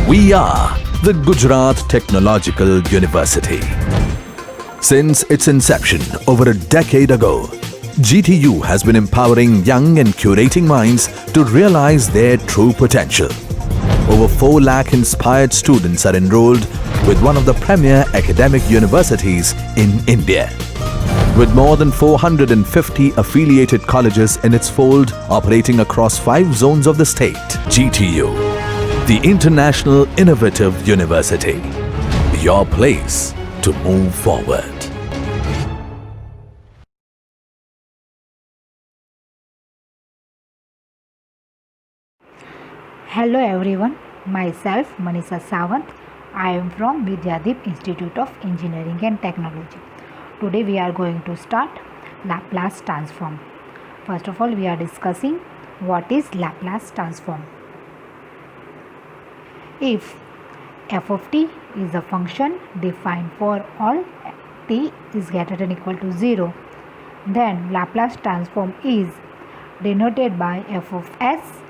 We are the Gujarat Technological University. Since its inception over a decade ago, GTU has been empowering young and curating minds to realize their true potential. Over 4 lakh inspired students are enrolled with one of the premier academic universities in India. With more than 450 affiliated colleges in its fold operating across 5 zones of the state, GTU, the International Innovative University, your place to move forward. Hello everyone, myself Manisha Sawant. I am from Vidyadeep Institute of Engineering and Technology. Today we are going to start Laplace transform. First of all, we are discussing what is Laplace transform. If f of t is a function defined for all t is greater than equal to 0, then Laplace transform is denoted by f of s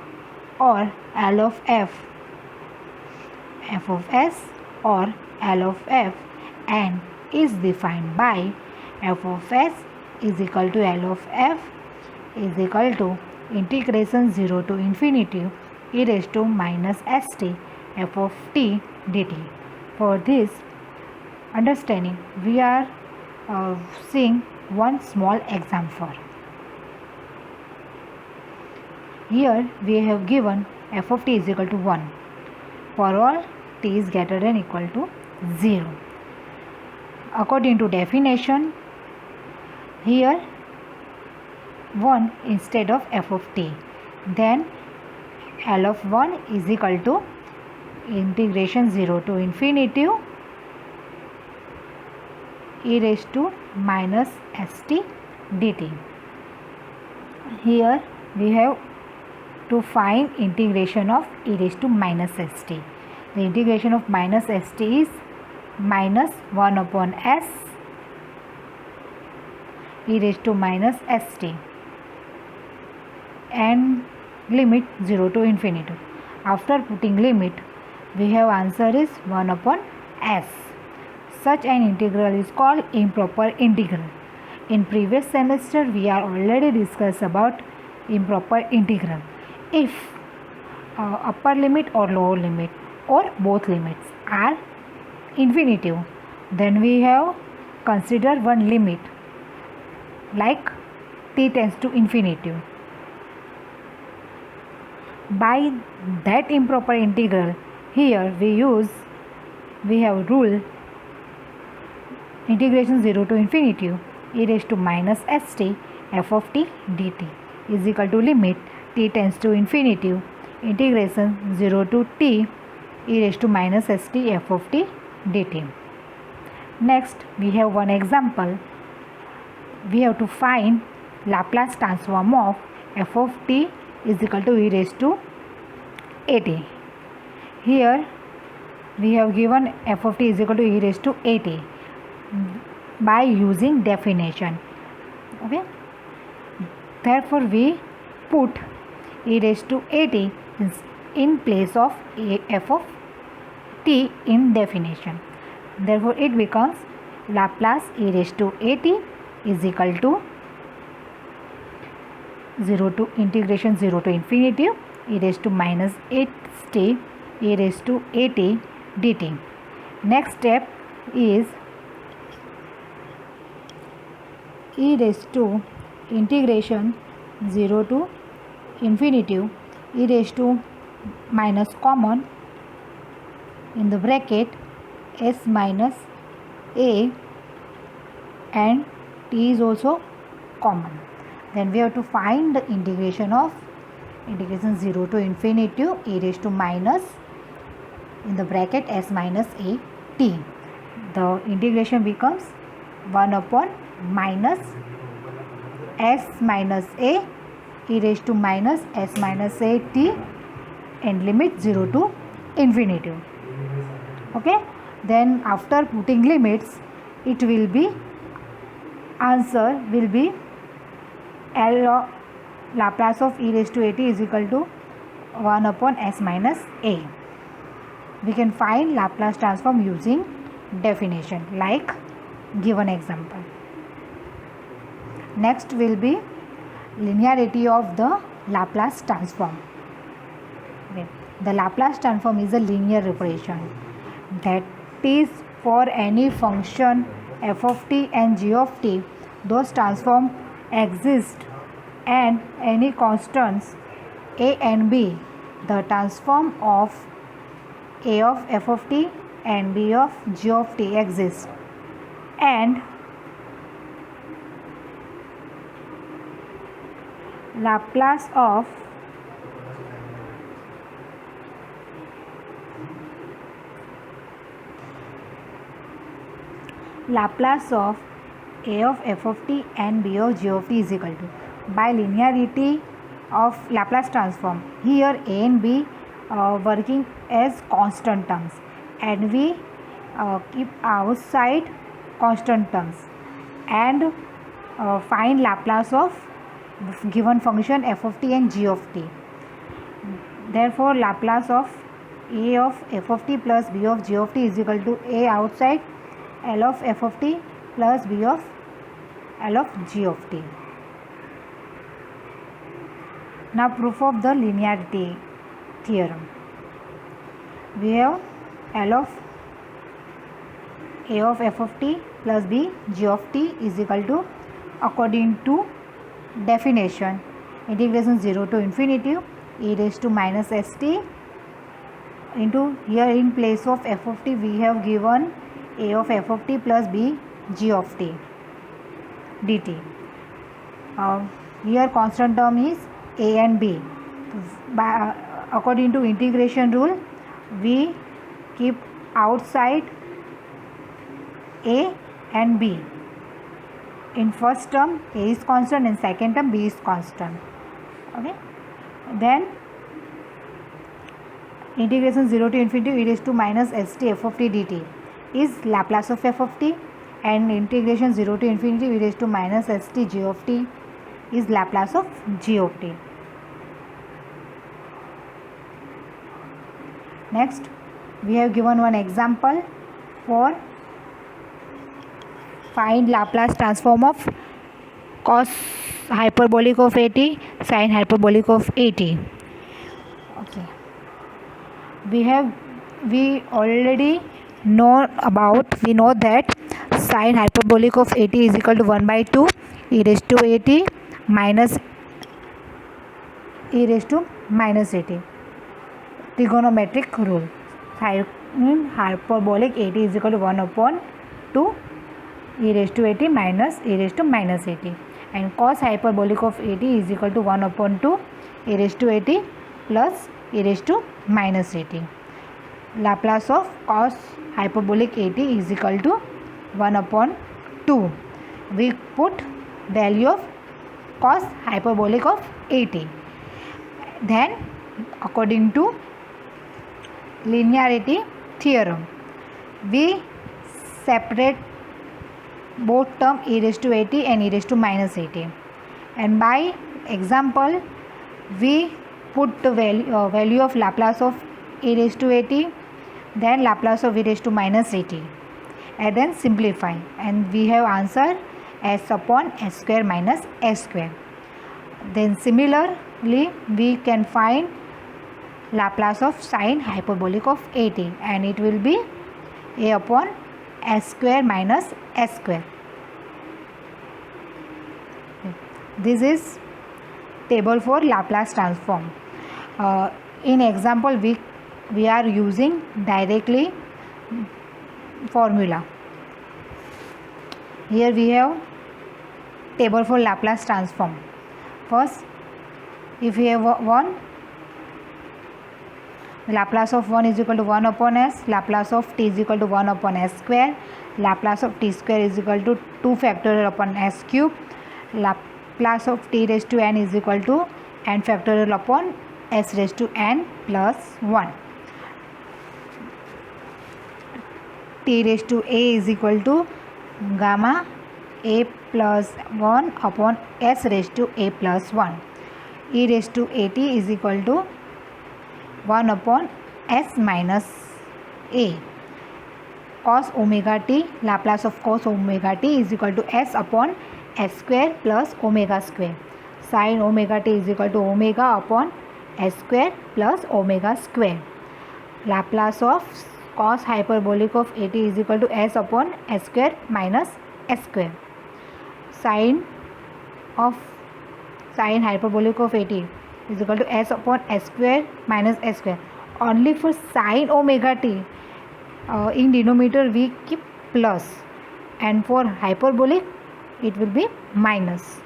or L of f of s or L of f, and is defined by f of s is equal to L of f is equal to integration 0 to infinity e raised to minus st f of t dt. For this understanding, we are seeing one small example. Here we have given f of t is equal to 1 for all t is greater than equal to 0. According to definition, here 1 instead of f of t, then L of 1 is equal to integration 0 to infinity e raised to minus st dt. Here we have to find integration of e raised to minus st. The integration of minus st is minus 1 upon s e raised to minus st and limit 0 to infinity. After putting limit, we have answer is 1 upon s. Such an integral is called improper integral. In previous semester, we are already discussed about improper integral. If upper limit or lower limit or both limits are infinitive, then we have consider one limit like t tends to infinity. By that improper integral, here we have rule integration 0 to infinity e raised to minus st f of t dt is equal to limit t tends to infinity integration 0 to t e raised to minus st f of t dt. Next, we have one example. We have to find Laplace transform of f of t is equal to e raised to at. Here we have given f of t is equal to e raised to at by using definition. Okay, therefore we put e raised to at in place of f of t in definition. Therefore it becomes Laplace e raised to at is equal to 0 to integration 0 to infinity e raised to minus 8t e raised to at dt. Next step is e raised to integration 0 to infinity e raised to minus common in the bracket s minus a and t is also common. Then we have to find the integration of integration 0 to infinity e raised to minus in the bracket s minus a t. The integration becomes 1 upon minus s minus a e raised to minus s minus a t and limit 0 to infinity. Okay, then after putting limits, it will be answer will be L Laplace of e raised to at is equal to 1 upon s minus a. we can find Laplace transform using definition like given example. Next will be linearity of the Laplace transform. Okay. The Laplace transform is a linear representation, that is, for any function f of t and g of t, those transform exist and any constants a and b, the transform of a of f of t and b of g of t exist, and Laplace of a of f of t and b of g of t is equal to, by linearity of Laplace transform, here a and b working as constant terms and we keep outside constant terms and find Laplace of given function f of t and g of t. Therefore, Laplace of a of f of t plus b of g of t is equal to a outside L of f of t plus b of L of g of t. Now, proof of the linearity theorem. We have L of a of f of t plus b g of t is equal to, according to definition, integration 0 to infinity e raised to minus st into, here in place of f of t we have given a of f of t plus b g of t dt. Here constant term is a and b. According to integration rule, we keep outside a and b. In first term a is constant, in second term b is constant. Okay, then integration 0 to infinity e raised to minus st f of t dt is Laplace of f of t, and integration 0 to infinity e raised to minus st g of t is Laplace of g of t. Next, we have given one example for find Laplace transform of cos hyperbolic of at, sin hyperbolic of at. Okay, we already know that sin hyperbolic of at is equal to 1 by 2 e raised to at minus e raised to minus at. Trigonometric rule. Sin hyperbolic at is equal to 1 upon 2 e raised to at minus e raised to minus at, and cos hyperbolic of at is equal to 1 upon 2 e raised to at plus e raised to minus at. Laplace of cos hyperbolic at is equal to 1 upon 2. We put value of cos hyperbolic of at. Then, according to linearity theorem, we separate both term e raised to at and e raised to minus at, and by example we put the value of Laplace of e raised to at, then Laplace of e raised to minus at, and then simplify, and we have answer s upon s square minus s square. Then similarly we can find Laplace of sin hyperbolic of at, and it will be a upon s square minus s square. This is table for Laplace transform. In example we are using directly formula. Here we have table for Laplace transform. First, if we have 1, Laplace of 1 is equal to 1 upon s, Laplace of t is equal to 1 upon s square, Laplace of t square is equal to 2 factorial upon s cube, Laplace of t raised to n is equal to n factorial upon s raised to n plus 1. T raised to a is equal to gamma a plus 1 upon s raised to a plus 1. E raised to at is equal to 1 upon s minus a. Cos omega t, Laplace of cos omega t is equal to s upon s square plus omega square. Sin omega t is equal to omega upon s square plus omega square. Laplace of cos hyperbolic of at is equal to s upon s square minus s square. Sin hyperbolic of at is equal to s upon s square minus s square. Only for sin omega t, in denominator we keep plus, and for hyperbolic it will be minus.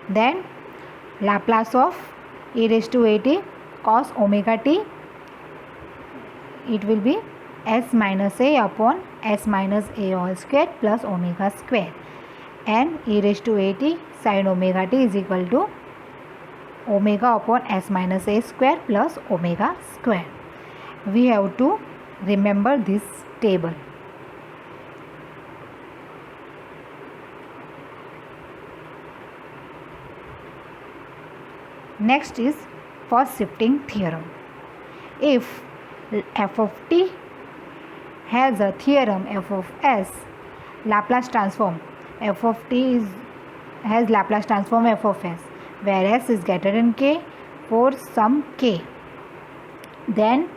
Then Laplace of e raised to at cos omega t, it will be s minus a upon s minus a all square plus omega square, and e raised to at sin omega t is equal to omega upon s minus a square plus omega square. We have to remember this table. Next is first shifting theorem. If f of t has a theorem f of s, Laplace transform f of t has Laplace transform f of s, where s is greater than k for some k. Then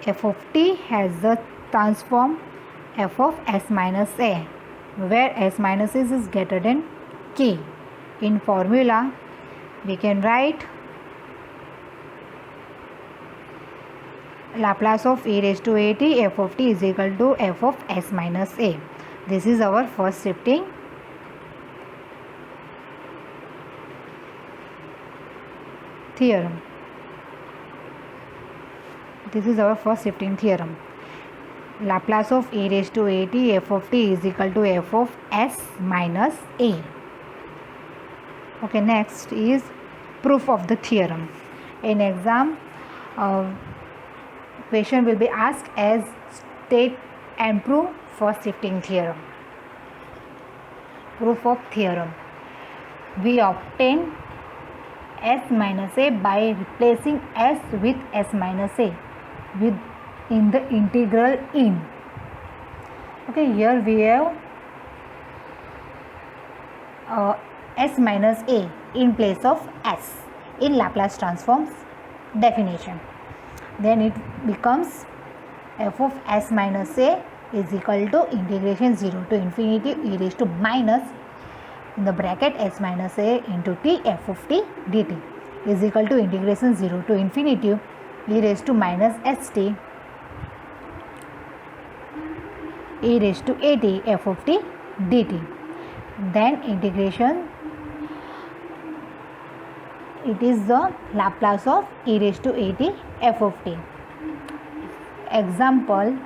f of t has the transform f of s minus a, where s minus a is greater than k. In formula we can write Laplace of e raised to at f of t is equal to f of s minus a. This is our first shifting theorem. Laplace of e raised to at f of t is equal to f of s minus a. Okay, next is proof of the theorem. In exam, question will be asked as state and prove first shifting theorem. Proof of theorem. We obtain s minus a by replacing s with s minus a in the integral in. Okay, here we have s minus a in place of s in Laplace transforms definition. Then it becomes f of s minus a is equal to integration 0 to infinity e raised to minus in the bracket s minus a into t f of t dt is equal to integration 0 to infinity e raised to minus st e raised to at f of t dt. Then integration, it is the Laplace of e raised to at f of t. Example,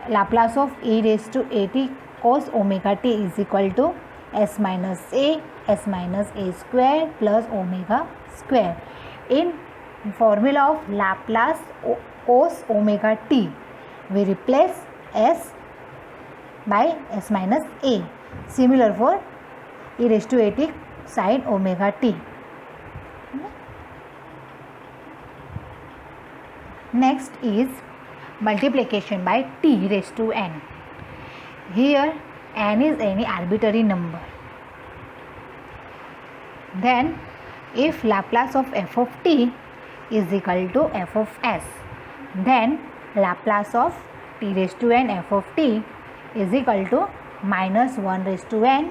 Laplace of e raised to at cos omega t is equal to s minus a square plus omega square. In formula of Laplace cos omega t, we replace s by s minus a. Similar for e raised to at sin omega t. Next is multiplication by t raised to n. Here n is any arbitrary number. Then if Laplace of f of t is equal to f of s, then Laplace of t raised to n f of t is equal to minus 1 raised to n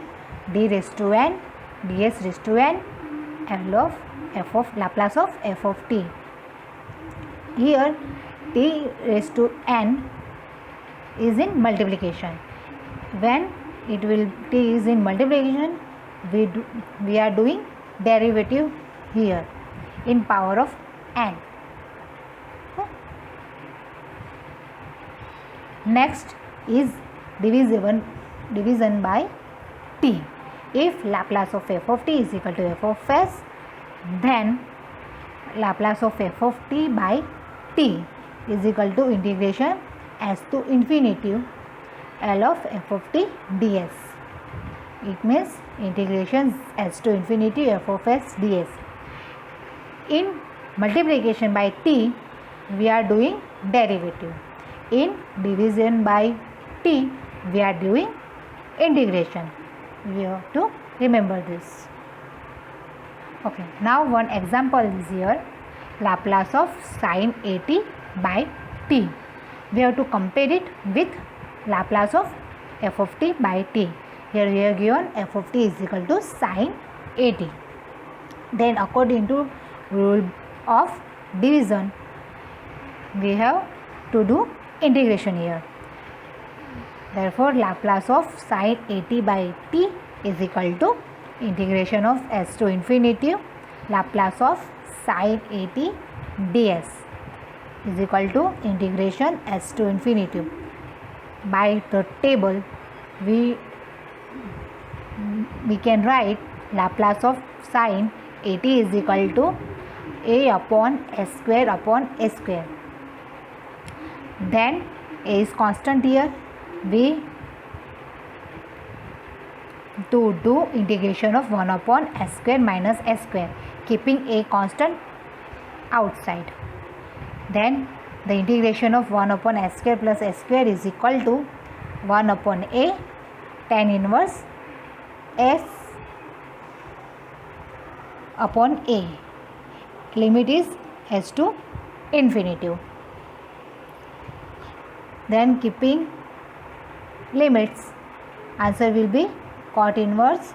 d raised to n ds raised to n L of f of Laplace of f of t. Here t raised to n is in multiplication. When t is in multiplication, we are doing derivative here in power of n. Next is division by t. If Laplace of f of t is equal to f of s, then Laplace of f of t by t is equal to integration s to infinity L of f of t ds. It means integration s to infinity f of s ds. In multiplication by t, we are doing derivative. In division by t, we are doing integration. We have to remember this. Okay, now one example is here, Laplace of sin 80 by t. We have to compare it with Laplace of f of t by t. Here we are given f of t is equal to sin 80. Then according to rule of division, we have to do integration here. Therefore, Laplace of sin 80 by t is equal to integration of s to infinity Laplace of sin 80 ds is equal to integration s to infinity. By the table, we can write Laplace of sin 80 is equal to a upon s square upon a square. Then a is constant here. We to do integration of 1 upon s square minus s square, keeping a constant outside. Then the integration of 1 upon s square plus s square is equal to 1 upon a tan inverse s upon a. Limit is s to infinity. Then keeping limits, answer will be cot inverse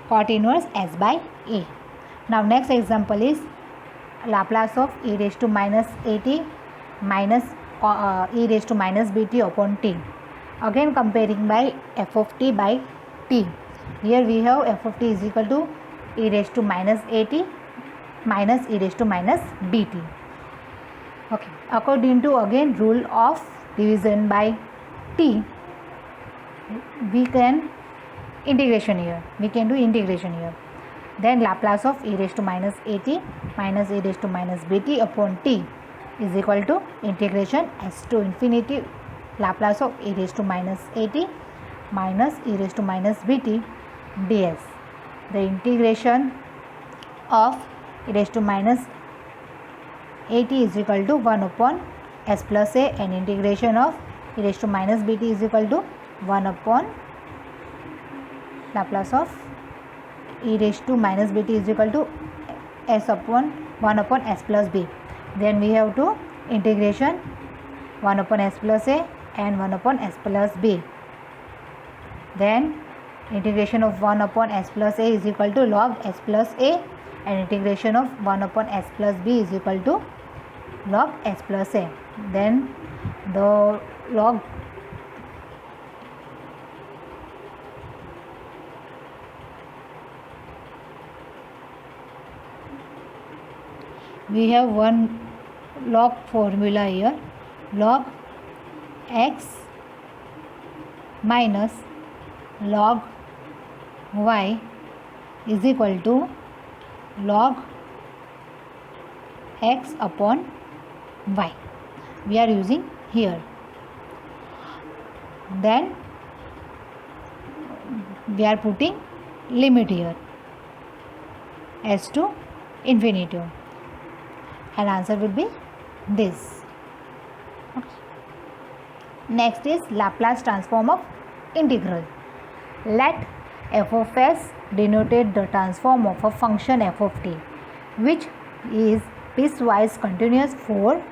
cot inverse s by a. Now next example is Laplace of e raised to minus 80 minus e raised to minus bt upon t. Again comparing by f of t by t. Here we have f of t is equal to e raised to minus 80 minus e raised to minus bt. Okay, according to again rule of division by t, we can integration here. We can do integration here. Then Laplace of e raised to minus 80 minus e raised to minus bt upon t is equal to integration s to infinity Laplace of e raised to minus 80 minus e raised to minus bt ds. The integration of e raised to minus 80 is equal to 1 upon s plus a, and integration of e raised to minus bt is equal to 1 upon Laplace of e raised to minus bt is equal to s upon 1 upon s plus b. Then we have to integration 1 upon s plus a and 1 upon s plus b. Then integration of 1 upon s plus a is equal to log s plus a, and integration of 1 upon s plus b is equal to log s plus a. Then the log we have one log formula here, log x minus log y is equal to log x upon y. We are using here. Then we are putting limit here s to infinity, and answer will be this. Okay. Next is Laplace transform of integral. Let f of s denoted the transform of a function f of t, which is piecewise continuous for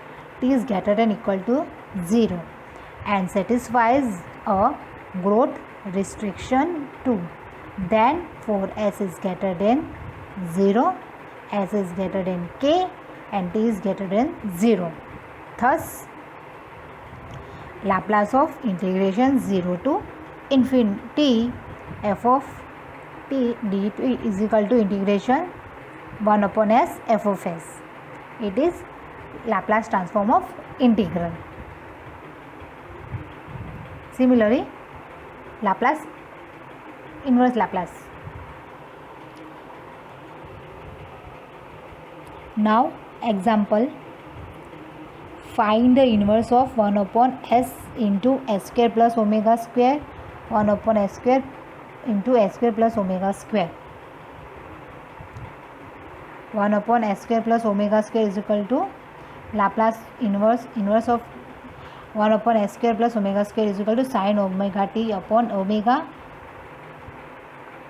t is greater than equal to 0 and satisfies a growth restriction 2. Then for s is greater than 0, s is greater than k, and t is greater than 0. Thus, Laplace of integration 0 to infinity f of t dt is equal to integration 1 upon s f of s. It is Laplace transform of integral. Similarly, Laplace inverse Laplace. Now example find the inverse of 1 upon s into s square plus omega square, 1 upon s square into s square plus omega square. 1 upon s square plus omega square is equal to Laplace inverse of 1 upon s square plus omega square is equal to sin omega t upon omega,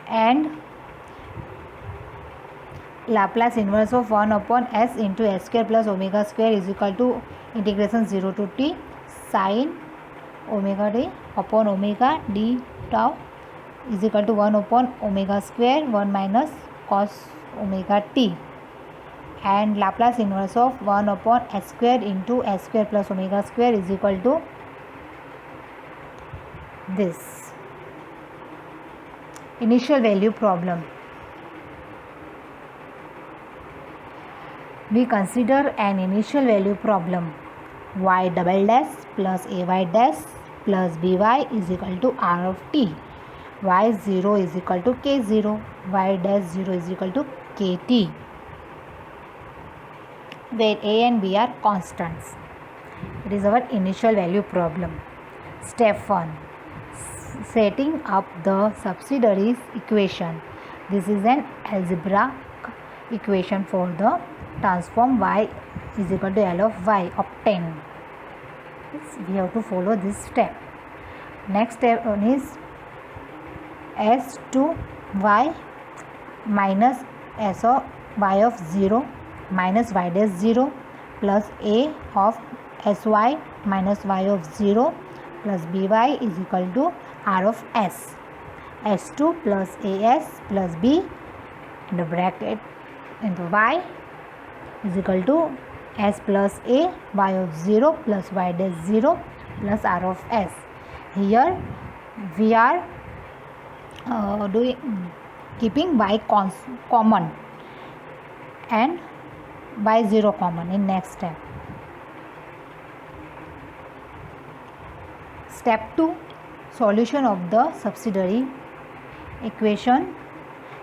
and Laplace inverse of 1 upon s into s square plus omega square is equal to integration 0 to t sin omega t upon omega d tau is equal to 1 upon omega square 1 minus cos omega t, and Laplace inverse of 1 upon s square into s square plus omega square is equal to this. Initial value problem. We consider an initial value problem. Y double dash plus ay dash plus by is equal to r of t. Y0 is equal to k0. Y dash 0 is equal to kt, where a and b are constants. It is our initial value problem. Step 1. Setting up the subsidiaries equation. This is an algebraic equation for the transform y is equal to L of y obtained. We have to follow this step. Next step is s to y minus s of y of 0 minus y dash 0 plus a of sy minus y of 0 plus by is equal to r of s. S2 plus as plus b in the bracket into y is equal to s plus a y of 0 plus y dash 0 plus r of s. Here we are keeping y common and y0 common in next step. Step 2. Solution of the subsidiary equation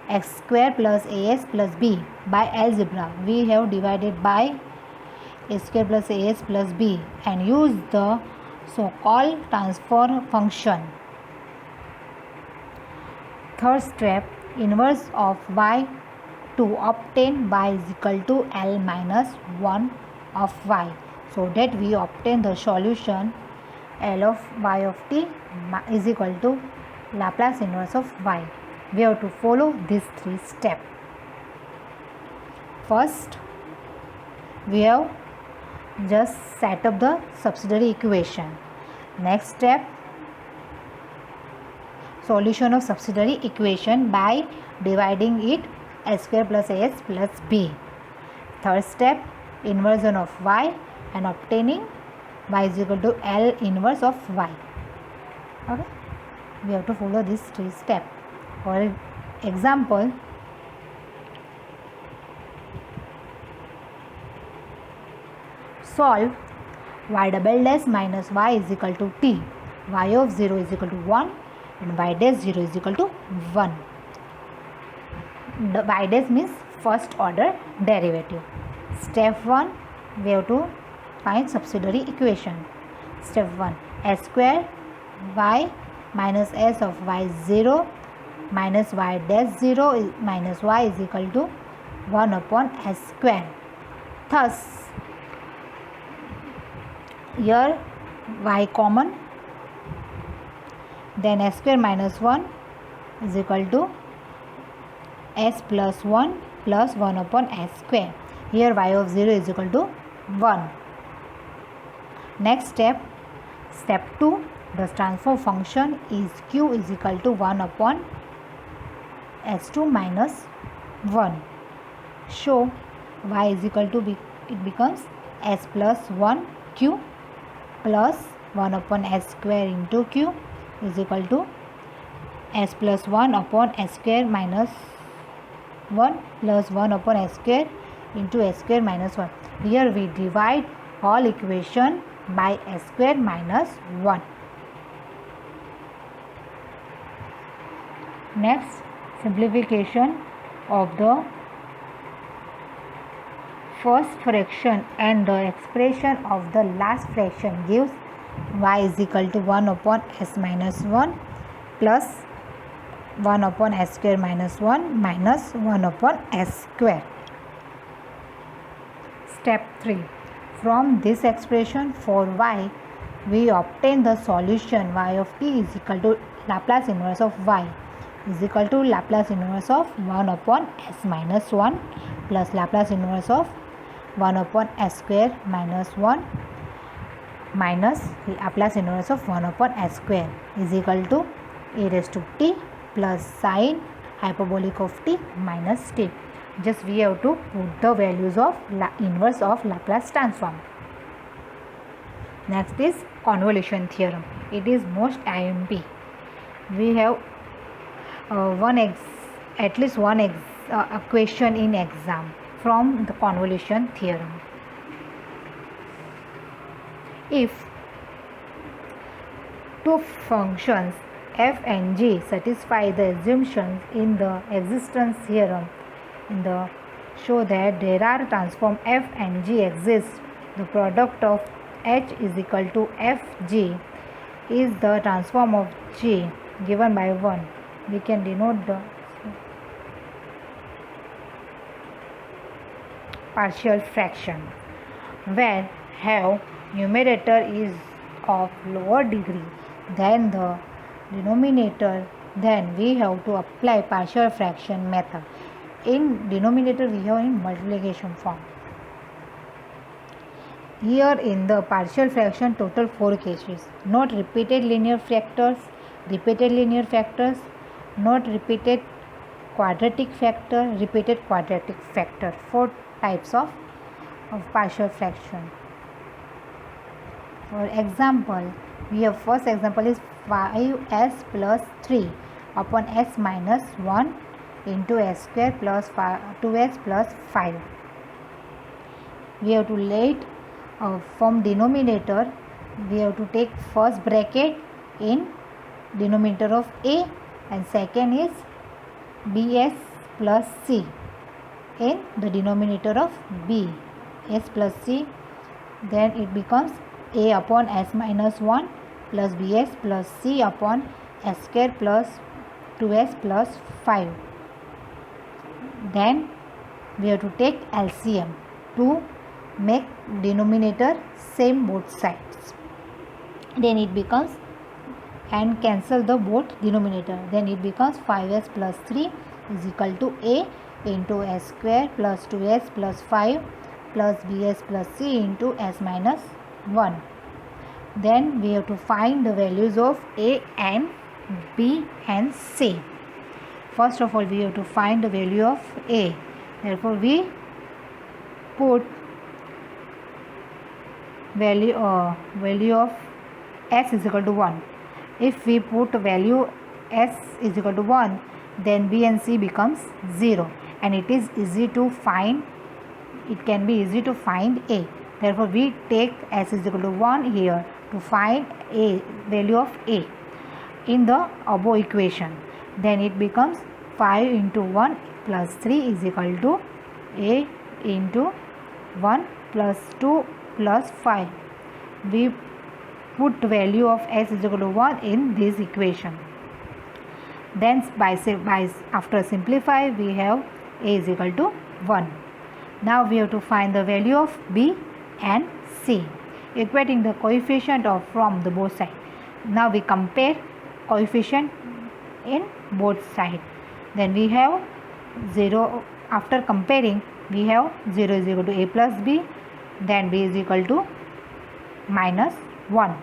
x square plus as plus b. By algebra we have divided by a square plus as plus b and use the so-called transfer function. Third step. Inverse of y to obtain y is equal to L minus 1 of y, so that we obtain the solution L of y of t is equal to Laplace inverse of y. We have to follow these three steps. First, we have just set up the subsidiary equation. Next step, solution of subsidiary equation by dividing it s square plus as plus b. Third step, inversion of y and obtaining y is equal to L inverse of y. Okay, we have to follow these three steps. For example, solve y double dash minus y is equal to t, y of 0 is equal to 1 and y dash 0 is equal to 1. The y dash means first order derivative. Step 1, we have to find subsidiary equation. Step 1, s square y minus s of y0 minus y dash 0 minus y is equal to 1 upon s square. Thus, here y common, then s square minus 1 is equal to s plus 1 plus 1 upon s square. Here y of 0 is equal to 1. Next step, step 2, the transfer function is q is equal to 1 upon s2 minus 1. So y is equal to it becomes s plus 1 q plus 1 upon s square into q is equal to s plus 1 upon s square minus 1 plus 1 upon s square into s square minus 1. Here we divide all equation by s square minus 1. Next, simplification of the first fraction and the expression of the last fraction gives y is equal to 1 upon s minus 1 plus 1 upon s square minus 1 minus 1 upon s square. Step 3. From this expression for y, we obtain the solution y of t is equal to Laplace inverse of y is equal to Laplace inverse of 1 upon s minus 1 plus Laplace inverse of 1 upon s square minus 1 minus Laplace inverse of 1 upon s square is equal to e raised to t plus sine hyperbolic of t minus t. Just we have to put the values of inverse of Laplace transform. Next is convolution theorem. It is most IMP. We have at least one question in exam from the convolution theorem. If two functions f and g satisfy the assumptions in the existence theorem, show that there are transform f and g exist, the product of h is equal to fg is the transform of g given by 1. We can denote the partial fraction where have numerator is of lower degree than the denominator, then we have to apply partial fraction method. In denominator we have in multiplication form. Here in the partial fraction total 4 cases. Not repeated linear factors, not repeated quadratic factor, repeated quadratic factor. 4 types of partial fraction. For example, we have first example is 5s plus 3 upon s minus 1 into s square plus 2s plus 5. We have to let from denominator, we have to take first bracket in denominator of a and second is bs plus c in the denominator of b, s plus c, then it becomes a upon s minus 1 plus bs plus c upon s square plus 2s plus 5. Then we have to take LCM to make denominator same both sides. Then it becomes, and cancel the both denominator, then it becomes 5s plus 3 is equal to a into s square plus 2s plus 5 plus bs plus c into s minus 1. Then we have to find the values of a and b and c. First of all, we have to find the value of a. Therefore, we put value of s is equal to 1. If we put value s is equal to 1, then b and c becomes 0, and it is easy to find. It can be easy to find a. Therefore, we take s is equal to 1 here to find a value of a in the above equation. Then it becomes 5 into 1 plus 3 is equal to a into 1 plus 2 plus 5. We put value of s is equal to 1 in this equation. Then after simplify, we have a is equal to 1. Now we have to find the value of b and c, equating the coefficient of from the both sides. Now we compare coefficient in both sides. Then we have 0. After comparing, we have 0 is equal to a plus b, then b is equal to minus 1.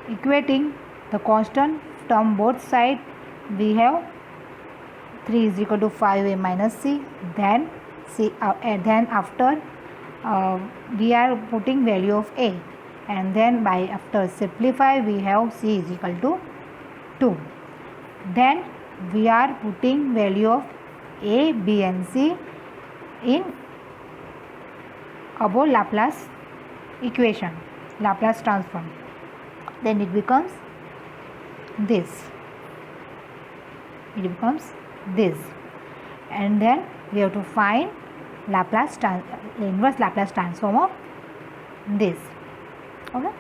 Equating the constant term both sides, we have 3 is equal to 5a minus c. Then after we are putting value of a, and then after simplify, we have c is equal to 2. Then we are putting value of a, b and c in above Laplace equation, Laplace transform. Then it becomes this. and then we have to find inverse Laplace transform of this. Okay,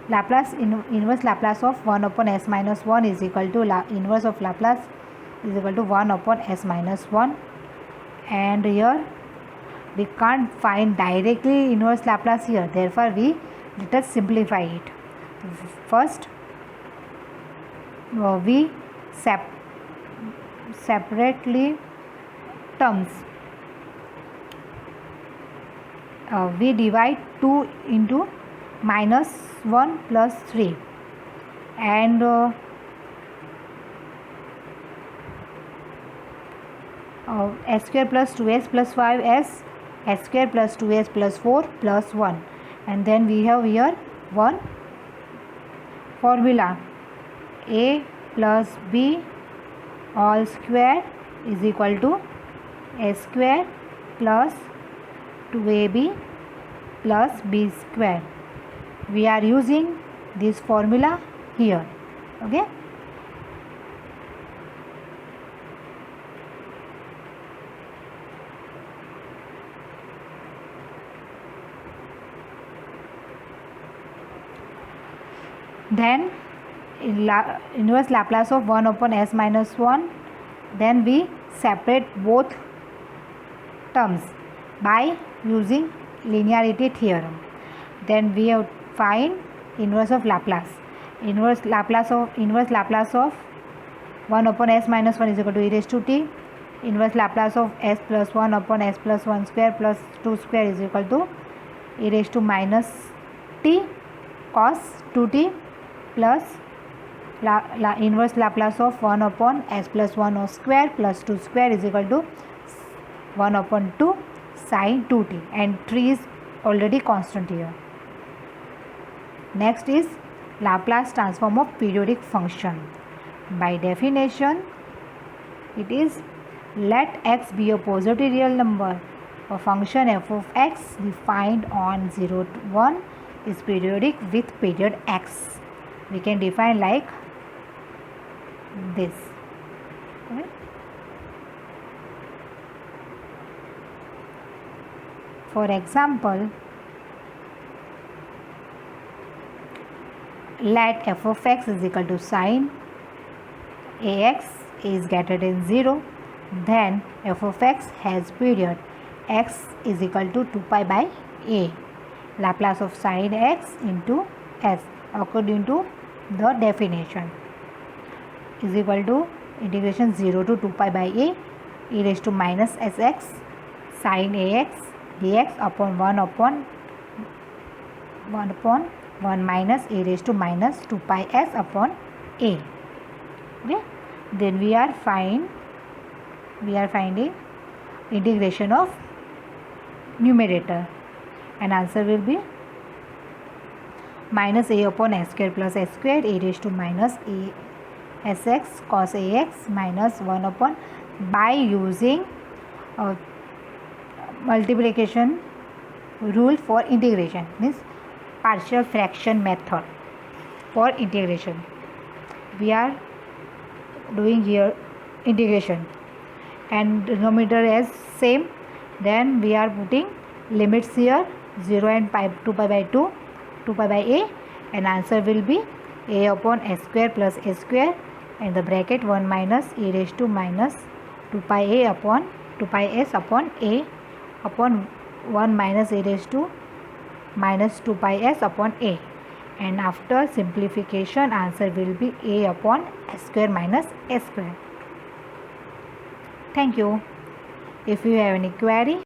inverse Laplace of 1 upon s minus 1 is equal to inverse of Laplace is equal to 1 upon s minus 1, and here we can't find directly inverse Laplace here, therefore let us simplify it. First we separately terms, we divide 2 into minus 1 plus 3, and s square plus 2s plus 5s, s square plus 2s plus 4 plus 1, and then we have here one formula: a plus b all square is equal to a square plus 2ab plus b square. We are using this formula here. Okay, then inverse Laplace of 1 upon s minus 1, then we separate both terms by using linearity theorem. Then we have find inverse of Laplace. Inverse Laplace of 1 upon s minus 1 is equal to e raised to t. Inverse Laplace of s plus 1 upon s plus 1 square plus 2 square is equal to e raised to minus t cos 2t plus inverse Laplace of 1 upon s plus 1 square plus 2 square is equal to 1 upon 2 sin 2t, and 3 is already constant here. Next is Laplace transform of periodic function. By definition, it is let x be a positive real number. A function f of x defined on 0 to 1 is periodic with period x. We can define like this. Okay. For example, let f of x is equal to sin ax is greater than 0, then f of x has period x is equal to 2 pi by a, Laplace of sin x into s according to the definition is equal to integration 0 to 2 pi by a e raised to minus sx sin ax dx upon 1 upon 1 minus e raised to minus 2 pi s upon a. Okay, then we are finding integration of numerator, and answer will be minus a upon s square plus s square e raised to minus a sx cos ax minus 1 upon, by using multiplication rule for integration, means partial fraction method for integration. We are doing here integration and denominator as same, then we are putting limits here 0 and 2 pi by 2 pi by a, and answer will be a upon s square plus s square and the bracket 1 minus e raised to minus 2 pi a upon 2 pi s upon a upon 1 minus e raised to minus 2 pi s upon a, and after simplification answer will be a upon s square minus s square. Thank you. If you have any query,